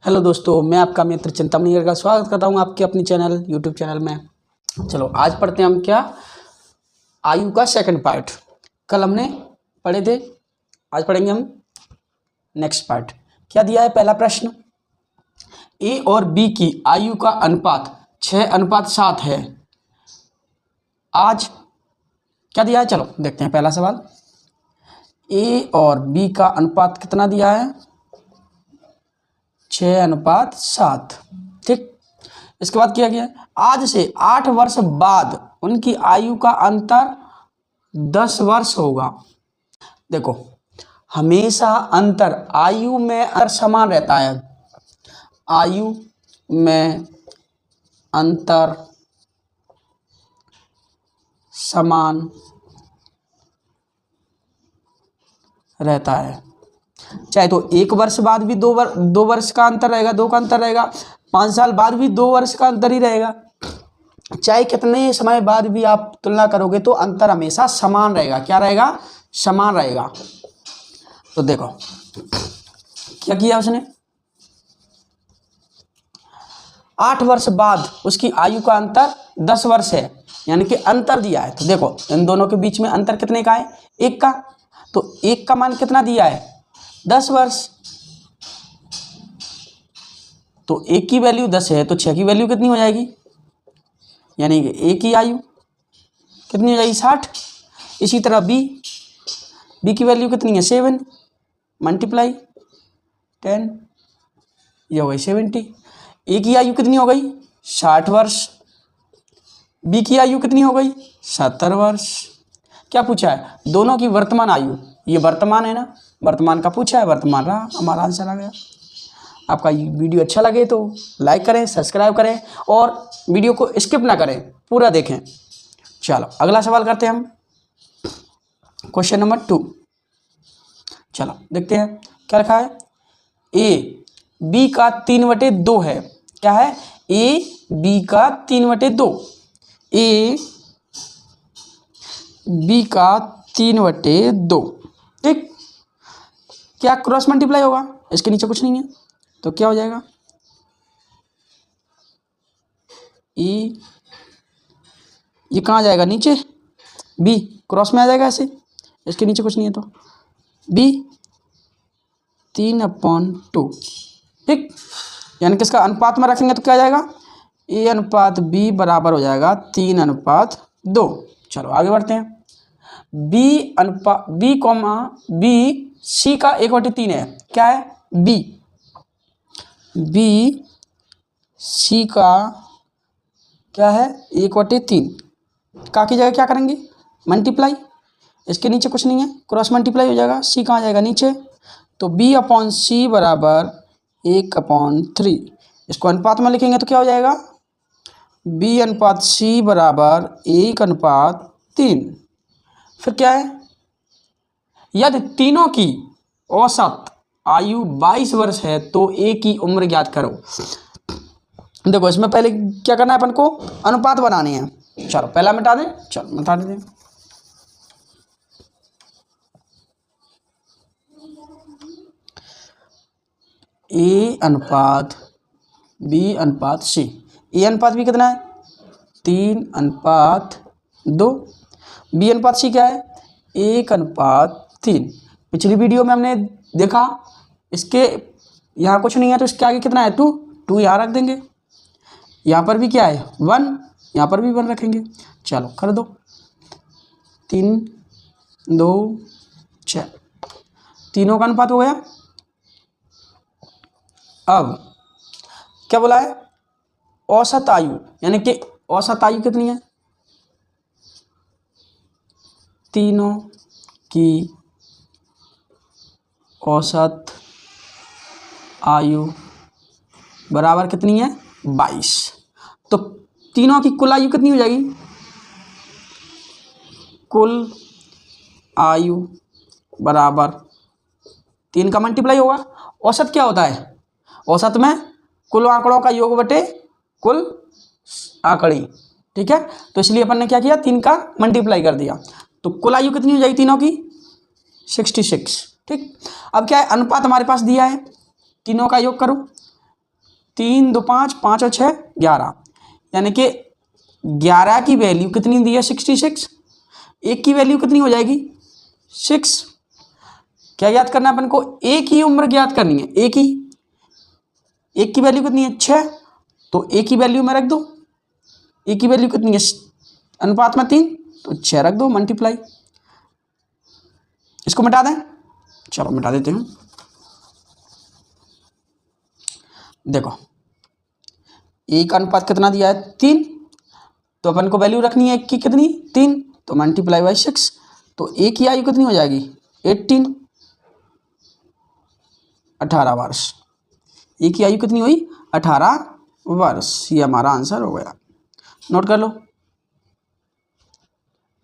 Hello दोस्तों, मैं आपका मित्र चिंतामणि का स्वागत करता हूं आपके अपनी चैनल यूट्यूब चैनल में। चलो आज पढ़ते हैं हम क्या आयु का सेकंड पार्ट। कल हमने पढ़े थे, आज पढ़ेंगे हम नेक्स्ट पार्ट। क्या दिया है? पहला प्रश्न, ए और बी की आयु का अनुपात 6:7 है। आज क्या दिया है? चलो देखते हैं। पहला सवाल, ए और बी का अनुपात कितना दिया है? 6:7। ठीक, इसके बाद किया गया आज से 8 वर्ष बाद उनकी आयु का अंतर 10 वर्ष होगा। देखो, हमेशा अंतर आयु में अंतर समान रहता है। आयु में अंतर समान रहता है, चाहे तो 1 वर्ष बाद भी 2 वर्ष का अंतर रहेगा, 2 का अंतर रहेगा। 5 साल बाद भी 2 वर्ष का अंतर ही रहेगा। चाहे कितने समय बाद भी आप तुलना करोगे तो अंतर हमेशा समान रहेगा। क्या रहेगा? समान रहेगा। तो देखो क्या किया उसने, 8 वर्ष बाद उसकी आयु का अंतर 10 वर्ष है, यानी कि अंतर दिया है। तो देखो इन दोनों के बीच में अंतर कितने का है? 1 का। तो 1 का मान कितना दिया है? 10 वर्ष। तो 1 की वैल्यू 10 है तो 6 की वैल्यू कितनी हो जाएगी? यानी कि 1 की आयु कितनी हो जाएगी? 60। इसी तरह बी की वैल्यू कितनी है? 7 मल्टीप्लाई 10, ये हो गई 70। ए की आयु कितनी हो गई? 60 वर्ष। बी की आयु कितनी हो गई? 70 वर्ष। क्या पूछा है? दोनों की वर्तमान आयु। ये वर्तमान है ना, वर्तमान का पूछा है, वर्तमान रहा, हमारा आंसर आ गया। आपका वीडियो अच्छा लगे तो लाइक करें, सब्सक्राइब करें और वीडियो को स्किप ना करें, पूरा देखें। चलो अगला सवाल करते हैं हम, क्वेश्चन नंबर 2। चलो देखते हैं क्या लिखा है। ए बी का 3/2 है। क्या है? ए बी का 3/2। ए बी का 3/2। ठीक, क्या क्रॉस मल्टीप्लाई होगा? इसके नीचे कुछ नहीं है तो क्या हो जाएगा? ये कहाँ जाएगा? नीचे। बी क्रॉस में आ जाएगा ऐसे, इसके नीचे कुछ नहीं है तो बी 3/2। ठीक, यानी कि इसका अनुपात में रखेंगे तो क्या आ जाएगा? ए अनुपात बी बराबर हो जाएगा 3/2। चलो आगे बढ़ते हैं। बी सी का 1/3 है। क्या है? बी सी का क्या है? 1/3 का की जगह क्या करेंगे? मल्टीप्लाई। इसके नीचे कुछ नहीं है, क्रॉस मल्टीप्लाई हो जाएगा। सी कहाँ जाएगा? नीचे। तो B/C बराबर 1/3। इसको अनुपात में लिखेंगे तो क्या हो जाएगा? B/C बराबर 1/3। फिर क्या है? यदि तीनों की औसत आयु 22 वर्ष है तो ए की उम्र ज्ञात करो। देखो इसमें पहले क्या करना है अपन को? अनुपात बनाने हैं। चलो पहला मिटा दें। चलो मिटा देते हैं। ए अनुपात बी अनुपात सी। ए अनुपात बी कितना है? 3/2। बी अनुपात सी क्या है? 1/3। पिछली वीडियो में हमने देखा, इसके यहाँ कुछ नहीं है तो इसके आगे कितना है? 2 यहाँ रख देंगे। यहाँ पर भी क्या है? 1, यहाँ पर भी 1 रखेंगे। चलो कर दो। 3, 2, 6, तीनों का अनुपात हो गया। अब क्या बोला है? औसत आयु, यानी कि औसत आयु कितनी है? तीनों की औसत आयु बराबर कितनी है? 22। तो तीनों की कुल आयु कितनी हो जाएगी? कुल आयु बराबर 3 का मल्टीप्लाई होगा। औसत क्या होता है? औसत में कुल आंकड़ों का योग बटे कुल आंकड़ी। ठीक है, तो इसलिए अपन ने क्या किया? 3 का मल्टीप्लाई कर दिया। तो कुल आयु कितनी हो जाएगी तीनों की? 66। ठीक, अब क्या है? अनुपात हमारे पास दिया है, तीनों का योग करो। 3 2 5, 5 और 6 11, यानी कि 11 की वैल्यू कितनी दी है 66। एक की वैल्यू कितनी हो जाएगी 6। क्या याद करना है अपन को, एक ही उम्र ज्ञात करनी है, एक की वैल्यू कितनी है 6, तो एक की वैल्यू में रख दो। एक की वैल्यू कितनी है अनुपात में 3, तो 6 रख दो मल्टीप्लाई। इसको मिटा दें, चलो मिटा देते हैं। देखो एक अनुपात कितना दिया है 3, तो अपन को वैल्यू रखनी है एक की कितनी 3, तो मल्टीप्लाई बाई 6, तो एक की आयु कितनी हो जाएगी 18 वर्ष। एक की आयु कितनी हुई 18 वर्ष। ये हमारा आंसर हो गया। नोट कर लो,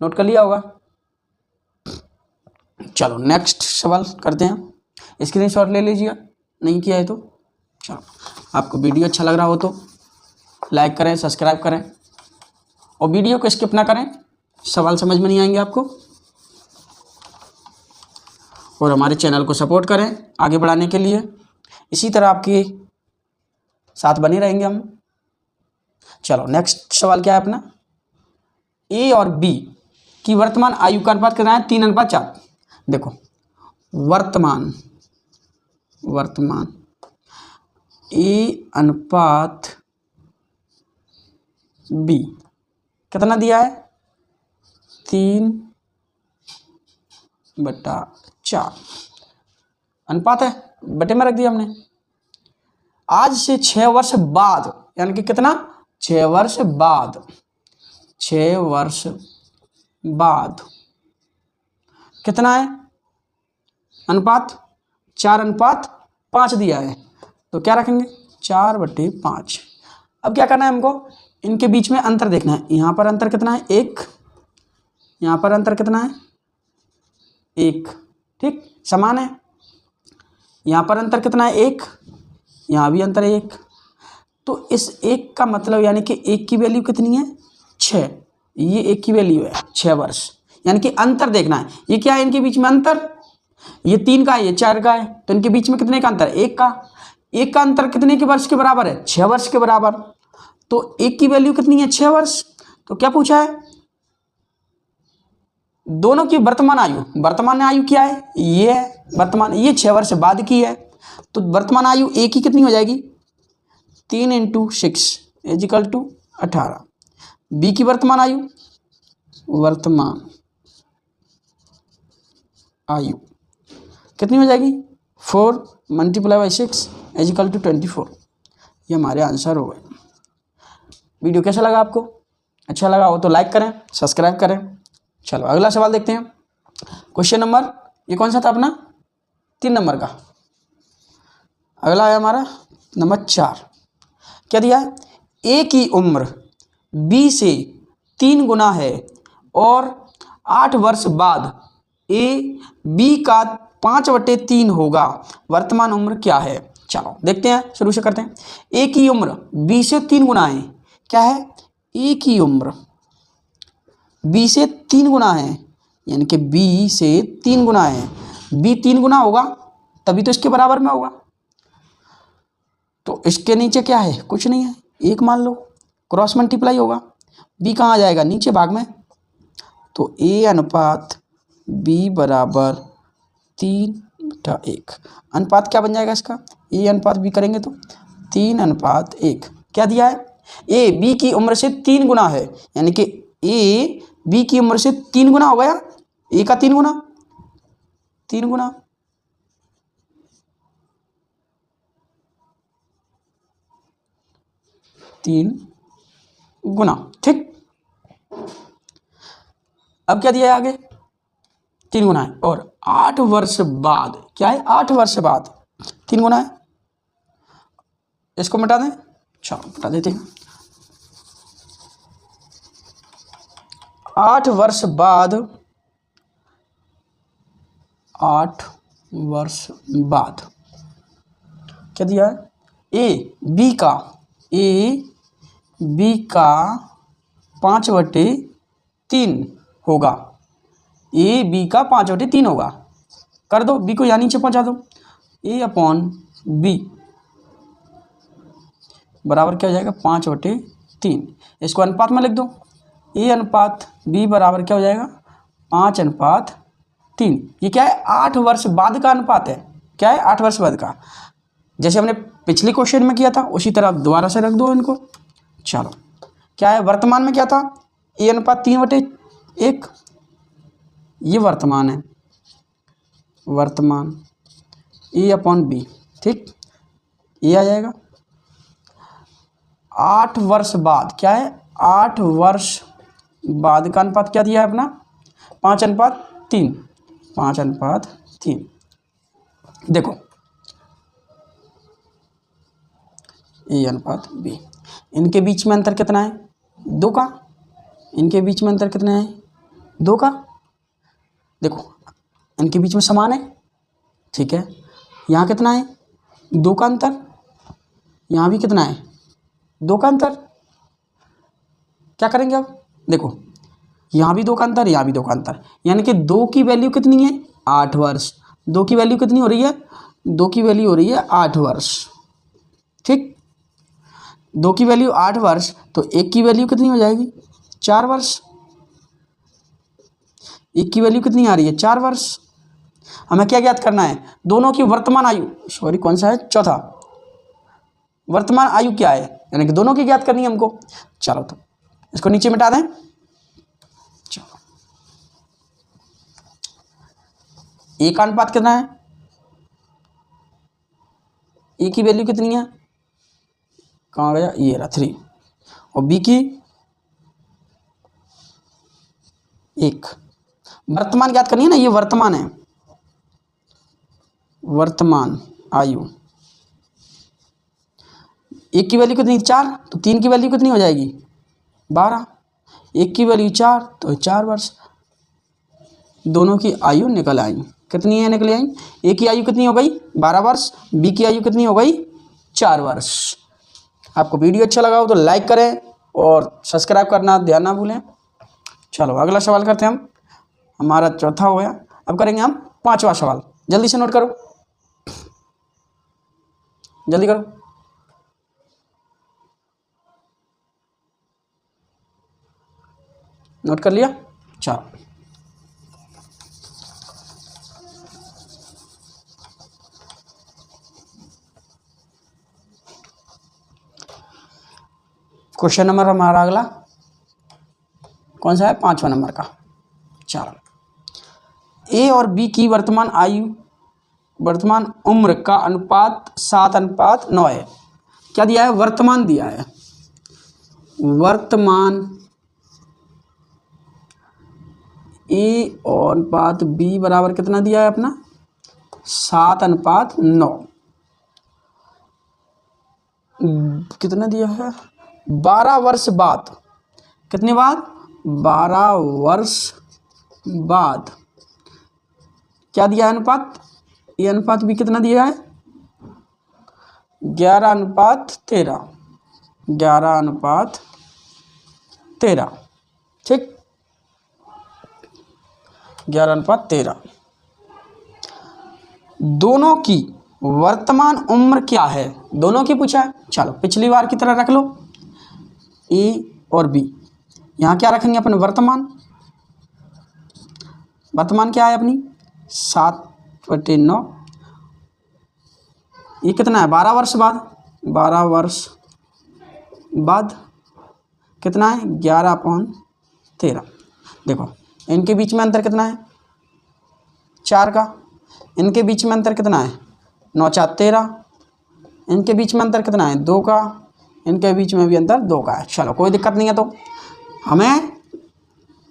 नोट कर लिया होगा। चलो नेक्स्ट सवाल करते हैं। स्क्रीनशॉट ले लीजिएगा, नहीं किया है तो। चलो आपको वीडियो अच्छा लग रहा हो तो लाइक करें, सब्सक्राइब करें और वीडियो को स्किप ना करें, सवाल समझ में नहीं आएंगे आपको। और हमारे चैनल को सपोर्ट करें आगे बढ़ाने के लिए, इसी तरह आपके साथ बने रहेंगे हम। चलो नेक्स्ट सवाल क्या है अपना, ए और बी की वर्तमान आयु का अनुपात कितना है 3:4। देखो वर्तमान ए अनुपात बी कितना दिया है 3/4 अनुपात है, बटे में रख दिया हमने। आज से 6 वर्ष बाद, यानी कि कितना 6 वर्ष बाद कितना है अनुपात 4:5 दिया है, तो क्या रखेंगे 4/5। अब क्या करना है हमको, इनके बीच में अंतर देखना है। यहाँ पर अंतर कितना है 1, यहाँ पर अंतर कितना है 1, ठीक समान है। यहाँ पर अंतर कितना है 1, यहाँ भी अंतर है 1, तो इस 1 का मतलब यानी कि 1 की वैल्यू कितनी है 6, ये 1 की वैल्यू है 6 वर्ष, यानी कि अंतर देखना है। ये क्या है इनके बीच में अंतर, ये 3 का है ये 4 का है, तो इनके बीच में कितने का अंतर है 1 का। 1 का अंतर कितने के वर्ष के बराबर है 6 वर्ष के बराबर, तो 1 की वैल्यू कितनी है 6 वर्ष। तो क्या पूछा है, दोनों की वर्तमान आयु क्या है, ये है वर्तमान, ये 6 वर्ष बाद की है, तो वर्तमान आयु ए की कितनी हो जाएगी 3 × 6 = 18। बी की वर्तमान आयु कितनी हो जाएगी 4 × 6 = 24। ये हमारे आंसर हो गए। वीडियो कैसा लगा आपको, अच्छा लगा हो तो लाइक करें, सब्सक्राइब करें। चलो अगला सवाल देखते हैं। क्वेश्चन नंबर, ये कौन सा था अपना 3 नंबर का। अगला है हमारा नंबर 4। क्या दिया है, ए की उम्र बी से 3 गुना है और 8 वर्ष बाद ए बी का 5/3 होगा, वर्तमान उम्र क्या है। चलो देखते हैं, शुरू से करते हैं। ए की उम्र बी से 3 गुना है, क्या है ए की उम्र बी से 3 गुना है, यानी कि बी से 3 गुना है, बी 3 गुना होगा तभी तो इसके बराबर में होगा, तो इसके नीचे क्या है कुछ नहीं है 1 मान लो, क्रॉस मल्टीप्लाई होगा, बी कहाँ आ जाएगा नीचे भाग में, तो ए अनुपात बी बराबर 3/1। अनुपात क्या बन जाएगा इसका, ए अनुपात बी करेंगे तो 3:1। क्या दिया है, ए बी की उम्र से 3 गुना है, यानी कि ए बी की उम्र से 3 गुना हो गया, ए का 3 गुना 3 गुना, ठीक। अब क्या दिया है आगे 3 गुना है, और 8 वर्ष बाद क्या है 8 वर्ष बाद 3 गुना है, इसको मिटा दें, चलो मिटा देते हैं। 8 वर्ष बाद 8 वर्ष बाद क्या दिया है, ए बी का 5/3 होगा, ए बी का 5/3 होगा, कर दो बी को यहाँ नीचे पहुँचा दो, ए अपॉन बी बराबर क्या हो जाएगा 5/3। इसको अनुपात में लिख दो, A अनुपात B बराबर क्या हो जाएगा 5/3। ये क्या है 8 वर्ष बाद का अनुपात है। क्या है 8 वर्ष बाद का, जैसे हमने पिछले क्वेश्चन में किया था उसी तरह आप दोबारा से रख दो इनको। चलो क्या है वर्तमान में क्या था A अनुपात 3/1, ये वर्तमान है, वर्तमान A/B, ठीक, ये आ जाएगा। 8 वर्ष बाद क्या है 8 वर्ष बाद का अनुपात क्या दिया है अपना 5/3, 5/3। देखो A/B, इनके बीच में अंतर कितना है 2 का, इनके बीच में अंतर कितना है 2 का। देखो इनके बीच में समान है, ठीक है, यहाँ कितना है 2 का अंतर, यहाँ भी कितना है 2 का अंतर। क्या करेंगे अब देखो यहाँ भी 2 का अंतर, यहाँ भी 2 का अंतर, यानी कि 2 की वैल्यू कितनी है 8 वर्ष, 2 की वैल्यू कितनी हो रही है 2 की वैल्यू हो रही है 8 वर्ष, ठीक। 2 की वैल्यू 8 वर्ष, तो 1 की वैल्यू कितनी हो जाएगी 4 वर्ष, 1 की वैल्यू कितनी आ रही है 4 वर्ष। हमें क्या ज्ञात करना है दोनों की वर्तमान आयु, सॉरी कौन सा है चौथा, वर्तमान आयु क्या है, यानी कि दोनों की ज्ञात करनी है हमको। चलो तो इसको नीचे मिटा दें। चलो A का अनुपात कितना है, A की वैल्यू कितनी है, कहाँ गया, ये रहा 3, और B की 1। वर्तमान ज्ञात करनी है ना, ये वर्तमान है, वर्तमान आयु। 1 की वैल्यू कितनी 4, तो 3 की वैल्यू कितनी हो जाएगी 12, 1 की वैल्यू 4 तो 4 वर्ष। दोनों की आयु निकल आई, कितनी है निकल आई, A की आयु कितनी हो गई 12 वर्ष, B की आयु कितनी हो गई 4 वर्ष। आपको वीडियो अच्छा लगा हो तो लाइक करें और सब्सक्राइब करना ध्यान ना भूलें। चलो अगला सवाल करते हैं हम, हमारा चौथा हो गया, अब करेंगे हम 5वां सवाल। जल्दी से नोट करो, जल्दी करो। नोट कर लिया, चलो क्वेश्चन नंबर हमारा अगला कौन सा है 5वां नंबर का। चलो A और B की वर्तमान आयु, वर्तमान उम्र का अनुपात 7/9 है। क्या दिया है वर्तमान दिया है, वर्तमान A और अनुपात B बराबर कितना दिया है अपना 7/9, कितना दिया है 12 वर्ष बाद, कितने बाद 12 वर्ष बाद क्या दिया है अनुपात, ये अनुपात भी कितना दिया है 11/13, 11/13, ठीक 11/13। दोनों की वर्तमान उम्र क्या है, दोनों की पूछा है। चलो पिछली बार की तरह रख लो A और B, यहाँ क्या रखेंगे अपन वर्तमान, वर्तमान क्या है अपनी 7/9, ये कितना है 12 वर्ष बाद, 12 वर्ष बाद कितना है 11/13। देखो इनके बीच में अंतर कितना है 4 का, इनके बीच में अंतर कितना है 9×4 13, इनके बीच में अंतर कितना है 2 का, इनके बीच में भी अंतर 2 का है। चलो कोई दिक्कत नहीं है, तो हमें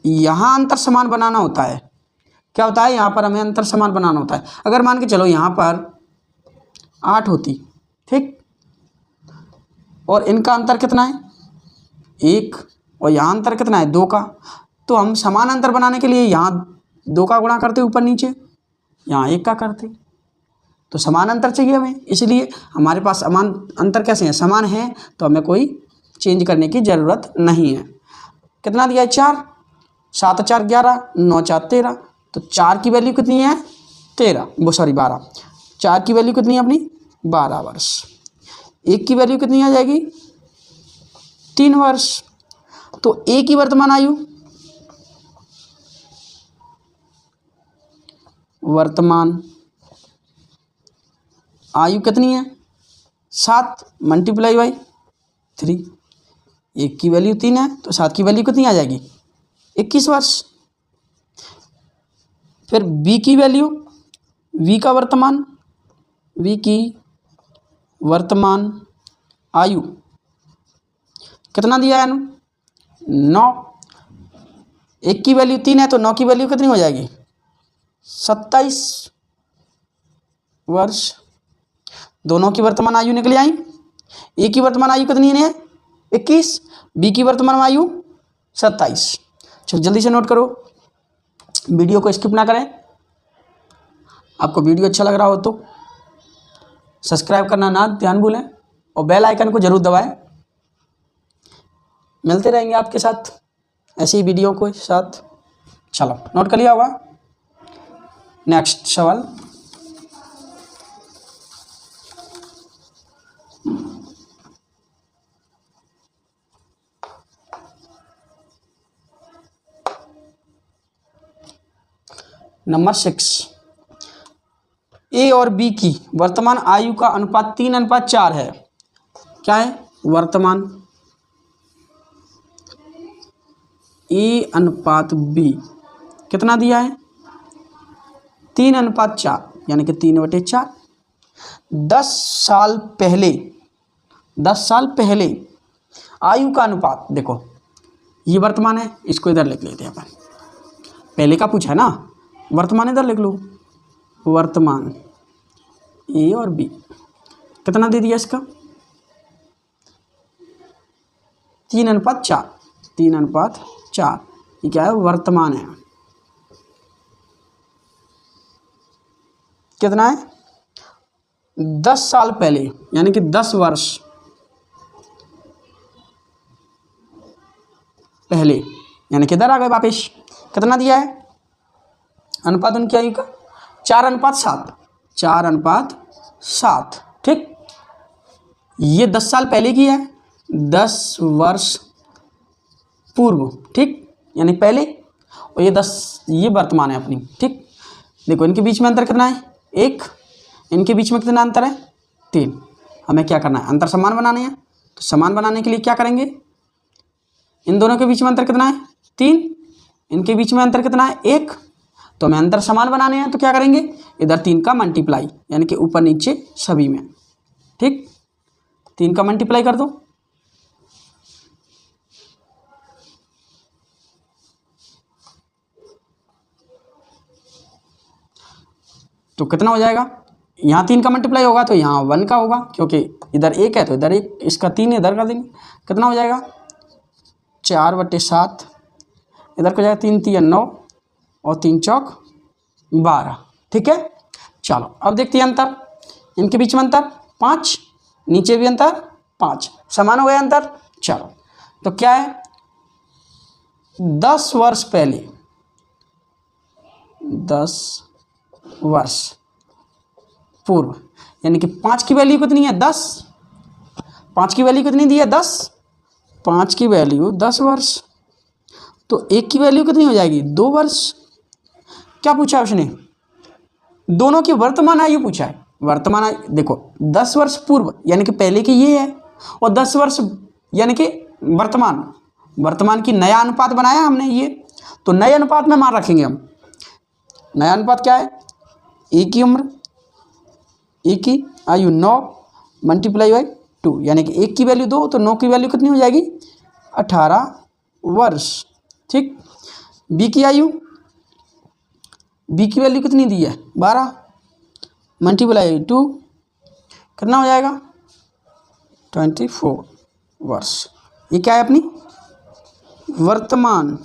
यहाँ अंतर समान बनाना होता है। क्या होता है यहाँ पर हमें अंतर समान बनाना होता है। अगर मान के चलो यहाँ पर 8 होती, ठीक, और इनका अंतर कितना है 1 और यहाँ अंतर कितना है 2 का, तो हम समान अंतर बनाने के लिए यहाँ 2 का गुणा करते ऊपर नीचे, यहाँ 1 का करते, तो समान अंतर चाहिए हमें, इसलिए हमारे पास समान अंतर कैसे हैं समान है, तो हमें कोई चेंज करने की ज़रूरत नहीं है। कितना दिया है 4, 7×4 11, 9×4 13, तो 4 की वैल्यू कितनी है 13, वो सॉरी 12, 4 की वैल्यू कितनी है अपनी 12 वर्ष। 1 की वैल्यू कितनी आ जाएगी 3 वर्ष। तो ए की वर्तमान आयु, कितनी है 7 मल्टीप्लाई बाई 3। एक की वैल्यू 3 है तो 7 की वैल्यू कितनी आ जाएगी 21 वर्ष। फिर बी की वैल्यू, वी की वर्तमान आयु कितना दिया है 9। एक की वैल्यू 3 है तो 9 की वैल्यू कितनी हो जाएगी 27 वर्ष। दोनों की वर्तमान आयु निकल आई। ए की वर्तमान आयु कितनी है 21, बी की वर्तमान आयु 27। चलो जल्दी से नोट करो, वीडियो को स्किप ना करें। आपको वीडियो अच्छा लग रहा हो तो सब्सक्राइब करना ना ध्यान भूलें और बेल आइकन को जरूर दबाएं। मिलते रहेंगे आपके साथ ऐसी ही वीडियो के साथ। चलो नोट कर लिया होगा। नेक्स्ट सवाल, नंबर 6। ए और बी की वर्तमान आयु का अनुपात 3:4 है। क्या है वर्तमान ए अनुपात बी कितना दिया है 3:4, यानी कि 3/4। 10 साल पहले आयु का अनुपात, देखो ये वर्तमान है, इसको इधर लिख लेते हैं अपन। पहले का पूछा है ना, वर्तमान इधर लिख लो। वर्तमान ए और बी कितना दे दिया इसका 3:4। 3:4 ये क्या है वर्तमान है। कितना है 10 साल पहले, यानी कि 10 वर्ष पहले, यानी कि इधर आ गए वापिस। कितना दिया है अनुपात उनकी आयु का 4:7। 4:7 ठीक। ये 10 साल पहले की है, 10 वर्ष पूर्व ठीक, यानी पहले। और ये वर्तमान है अपनी ठीक। देखो इनके बीच में अंतर कितना है 1, इनके बीच में कितना अंतर है 3। हमें क्या करना है अंतर समान बनाने हैं। तो समान बनाने के लिए क्या करेंगे, इन दोनों के बीच में अंतर कितना है 3, इनके बीच में अंतर कितना है 1। तो हमें अंतर समान बनाने हैं तो क्या करेंगे इधर 3 का मल्टीप्लाई, यानी कि ऊपर नीचे सभी में ठीक। 3 का मल्टीप्लाई कर दो, तो कितना हो जाएगा, यहाँ 3 का मल्टीप्लाई होगा तो यहाँ 1 का होगा, क्योंकि इधर 1 है तो इधर 1, इसका 3 इधर कर देंगे। कितना हो जाएगा 4/7, इधर को जाएगा 3 × 9 और 3 चौक 12 ठीक है। चलो अब देखते हैं अंतर, इनके बीच में अंतर 5, नीचे भी अंतर 5, समान हो गया अंतर। चलो तो क्या है 10 वर्ष पहले, 10 वर्ष पूर्व, यानी कि 5 की वैल्यू कितनी है 10, 5 की वैल्यू कितनी दी है 10, 5 की वैल्यू 10 वर्ष। तो 1 की वैल्यू कितनी हो जाएगी 2 वर्ष। क्या पूछा है उसने, दोनों की वर्तमान आयु पूछा है। वर्तमान आयु देखो 10 वर्ष पूर्व यानी कि पहले की ये है, और 10 वर्ष यानी कि वर्तमान की नया अनुपात बनाया हमने ये। तो नए अनुपात में मान रखेंगे हम। नया अनुपात क्या है, ए की उम्र, ए की आयु 9 मल्टीप्लाई बाई 2, यानी कि 1 की वैल्यू 2 तो 9 की वैल्यू कितनी हो जाएगी 18 वर्ष ठीक। बी की आयु, बी की वैल्यू कितनी दी है 12 मल्टीप्लाई 2 कितना हो जाएगा 24 वर्ष। ये क्या है अपनी वर्तमान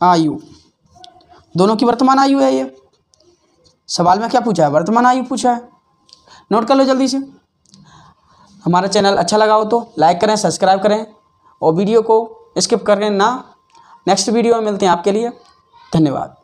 आयु, दोनों की वर्तमान आयु है। ये सवाल में क्या पूछा है वर्तमान आयु पूछा है। नोट कर लो जल्दी से। हमारा चैनल अच्छा लगा हो तो लाइक करें, सब्सक्राइब करें और वीडियो को स्किप करें ना। नेक्स्ट वीडियो में मिलते हैं आपके लिए। धन्यवाद।